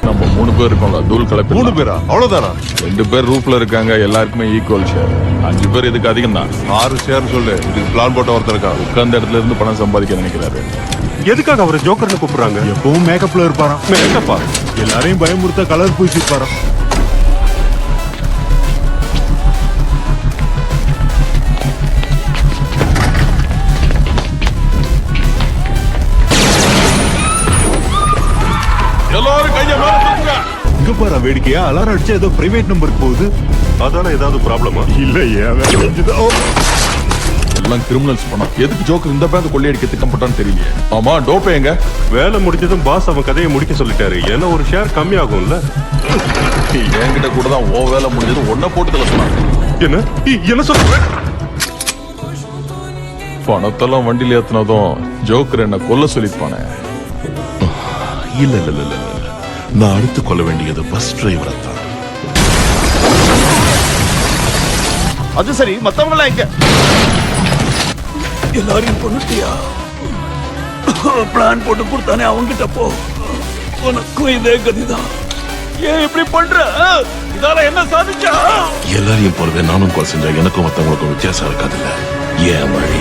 நம்ம 3 பேர் இருக்கோம்ல, தூள் கலப்பி 3 பேரா? அவ்வளவுதானா? 2 பேர் ரூஃப்ல இருக்காங்க, எல்லாருக்குமே ஈக்குவல் ஷேர். 5 பேர் இதுக்கு அதிகம் தான். 6 ஷேர் சொல்லு. இதுக்கு பிளான் போட்ட ஒருத்தர் இருக்கான். உட்கார்ந்த இடத்துல இருந்து பணம் சம்பாதிக்க நினைக்கிறாரு. எதுக்காக அவரை ஜோக்கர்னு கூப்பிடுறாங்க? எப்பவும் மேக்கப்ல இருப்பாராம். மேக்கப்பா? எல்லாரையும் பயமுறுத்த கலர் பூசிப்பாராம். எல்லாரும் கைய மேல தூக்குங்க. இங்க பாரு வேடிக்கையா, அலாரம் அடிச்சு ஏதோ பிரைவேட் நம்பருக்கு போகுது. அதால ஏதாவது ப்ராப்ளமா? இல்ல எல்லாம் கிரிமினல்ஸ் பணம். எதுக்கு ஜோக்கர் இந்த பேங்க் கொள்ளையடிக்க திட்டம் போட்டான்னு தெரியலையே. ஆமா, டோப்பே எங்க? வேலை முடிஞ்சதும் பாஸ் அவன் கதையை முடிக்க சொல்லிட்டாரு. ஏன்னா ஒரு ஷேர் கம்மி ஆகும்ல. என்கிட்ட கூட தான் ஓ வேலை முடிஞ்சது, ஒன்ன போட்டு தள்ள சொன்னாங்க. என்ன சொல்ற? பணத்தெல்லாம் வண்டியில ஏத்துனதும் ஜோக்கர் என்ன கொல்ல சொல்லிப்பானே. இல்ல இல்ல இல்ல இல்ல, நான் அடுத்து கொள்ள வேண்டியது பஸ் டிரைவரை தான். அது சரி, மத்தவங்க எங்க? எல்லாரையும் கொண்டுட்டியா? பிளான் போட்டு கொடுத்தானே, அவங்கிட்ட போ. உனக்கும் இதே கதிதான். ஏன் இப்படி பண்ற? இதால என்ன சாதிச்சா? எல்லாரையும் போலவே நானும் கொலை செஞ்சா எனக்கும் மத்தவங்களுக்கும் வித்தியாசம் இருக்காதுல்ல. ஏன் வழி